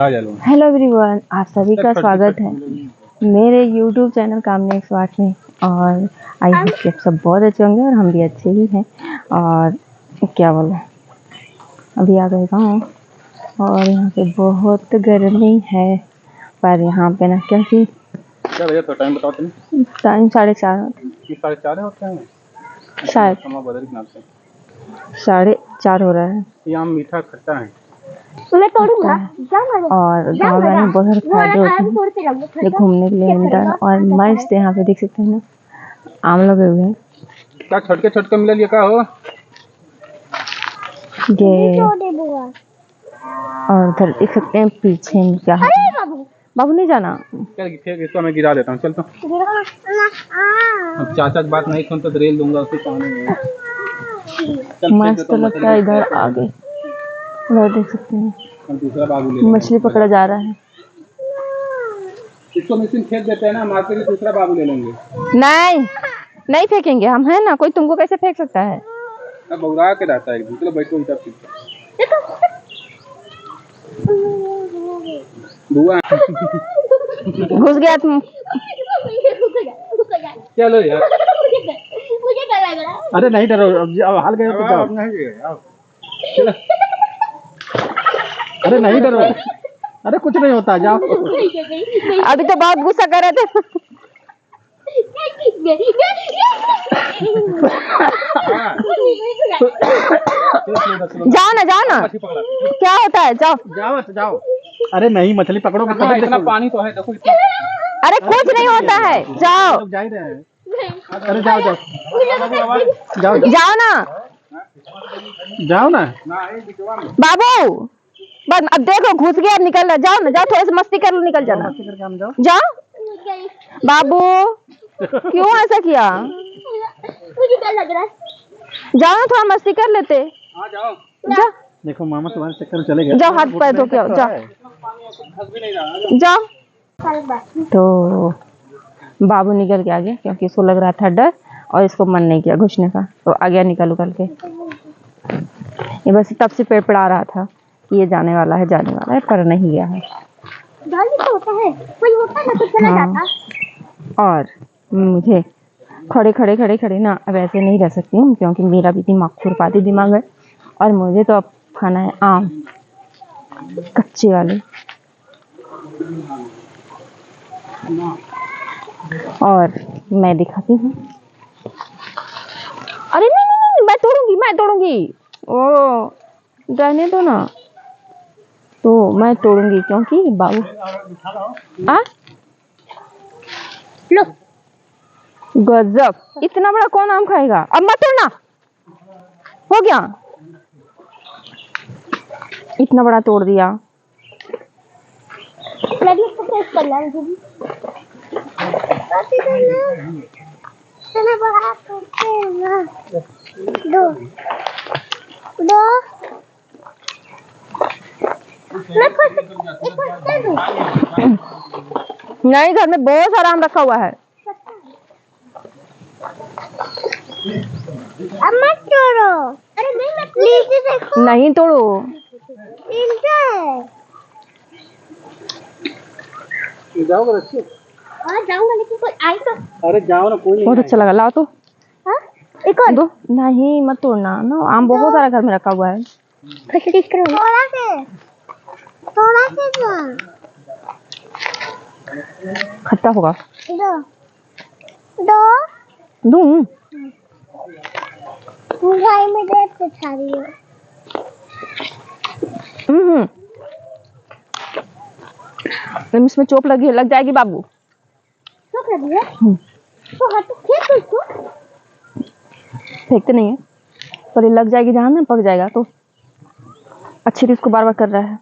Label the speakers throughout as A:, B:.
A: Hello everyone, आप सभी का स्वागत है मेरे YouTube चैनल कामनी 108 में। और आई होप कि आप सब बहुत अच्छे होंगे और हम भी अच्छे ही हैं। और क्या बोला, अभी आ गए गाँव और यहाँ पे बहुत गर्मी है। पर यहाँ पे ना क्योंकि
B: क्या भैया तो टाइम बताओ तुम।
A: टाइम 4:30
B: 4:30 होते हैं
A: शायद,
B: बदल के नाम से
A: 4:30 हो रहा है।
B: यहाँ मीठा खट्टा है।
A: मैं तोड़ूंगा और गाँव में बहुत सारे फायदे होते हैं घूमने के लिए मिलता है। और मस्त यहाँ पे देख सकते हैं ना, आम लगे हुए हैं।
B: क्या छोटके मिला लिया का हो
A: ये और उधर देख सकते हैं पीछे में क्या है। बाबू नहीं जाना,
B: चल फिर इसको मैं गिरा देता हूँ। चल तो अब चाचा की बात नहीं सुन तो रेल दूंगा उसके पानी में।
A: मस्त लगता है। इधर आगे उधर देख सकते हैं
B: दूसरा बाबू ले
A: मछली पकड़ा जा रहा है।
B: इसको मशीन फेंक देते हैं ना, मारते ही दूसरा बाबू ले लेंगे।
A: नहीं फेंकेंगे हम, है ना। कोई तुमको कैसे फेंक सकता है।
B: अब बौरा के रहता है दूसरे बैठो उनका बुआ
A: घुस गया तुम।
B: चलो यार, मुझे डर लग रहा है। अरे नहीं डरो, अब हाल गए तो जाओ। चलो अरे नहीं डरो, अरे कुछ नहीं होता, जाओ।
A: अभी तो बहुत गुस्सा कर रहे थे। जाओ ना क्या होता है,
B: जाओ। अरे नहीं, मछली पकड़ो। इतना पानी तो है, देखो इतना।
A: अरे कुछ नहीं होता है, जाओ।
B: जा ही रहे हैं। अरे जाओ ना
A: बाबू। बस अब देखो घुस गया, निकल रहा। जाओ ना, जाओ, थोड़ा सा मस्ती कर लो, निकल जाना। जाओ बाबू, क्यों ऐसा किया। मुझे डर लग रहा है। जाओ ना, थोड़ा मस्ती कर लेते। जाओ।
B: देखो मामा तुम्हारे चक्कर चले गए।
A: जाओ, हाथ पैर धो के आओ। जाओ। तो बाबू निकल के आ गया क्योंकि इसको लग रहा था डर और इसको मन नहीं किया घुसने का, तो आ गया निकल के। ये बस तब से पेड़पड़ा रहा था कि ये जाने वाला है, पर नहीं गया है। हाँ। और मुझे खड़े ना अब ऐसे नहीं रह सकती हूँ क्योंकि मेरा भी दिमाग खुरपाती दिमाग है। और मुझे तो अब खाना है आम, कच्चे वाले। और मैं दिखाती हूँ। अरे नहीं, मैं तोड़ूंगी। ओ रहने दो ना, तो मैं तोड़ूंगी क्योंकि बाबू लो गजब, इतना बड़ा कौन आम खाएगा। अब मत तोड़ना, हो गया। इतना बड़ा तोड़ दिया। नहीं, घर में बहुत सारा आम रखा हुआ है। अब मत तोड़ो। अरे नहीं तोड़ो।
B: जाओगे बच्चे?
A: जाऊंगा, लेकिन कोई आए तो।
B: अरे जाओ ना, कोई नहीं।
A: बहुत अच्छा लगा, लाओ तो। एक और दो। नहीं मत तोड़ना ना, आम बहुत सारा घर में रखा हुआ है। थोड़ा से खट्टा होगा। दूं भाई में देख के खा रही हो। इसमें चोट लगी है, लग जाएगी बाबू। चोट लगी है तो हाथ फेंक दो इसको। फेंकते नहीं है, पर ये लग जाएगी जहाँ ना, पक जाएगा तो। अच्छी चीज को बार-बार कर रहा है।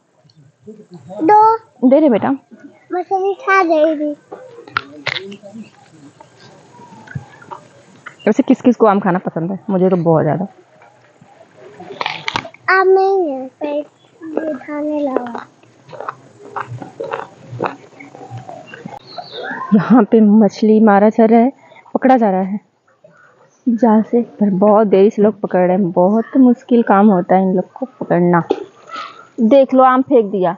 A: दे रहे बेटा, मछली खा जाएगी। वैसे किस को आम खाना पसंद है? मुझे तो बहुत ज्यादा। आम नहीं है, पेट खाने लगा। यहाँ पे मछली मारा जा रहा है, पकड़ा जा रहा है जाल से। पर बहुत देरी से लोग पकड़ रहे हैं, बहुत मुश्किल काम होता है इन लोग को पकड़ना। देख लो, आम फेंक दिया।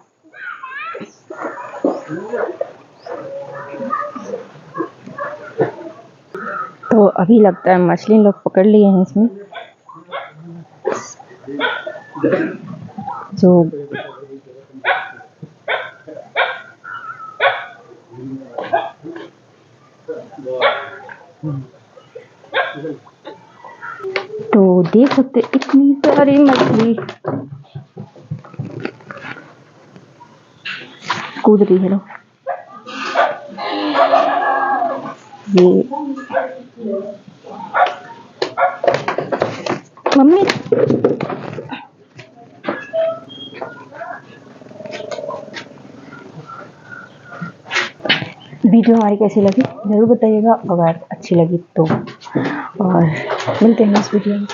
A: तो अभी लगता है मछली लोग पकड़ लिए हैं इसमें, जो तो देख सकते इतनी सारी मछली कूद रही है। लो ये मम्मी, वीडियो हमारी कैसी लगी ज़रूर बताइएगा, अगर अच्छी लगी तो, और मिलते हैं इस वीडियो में।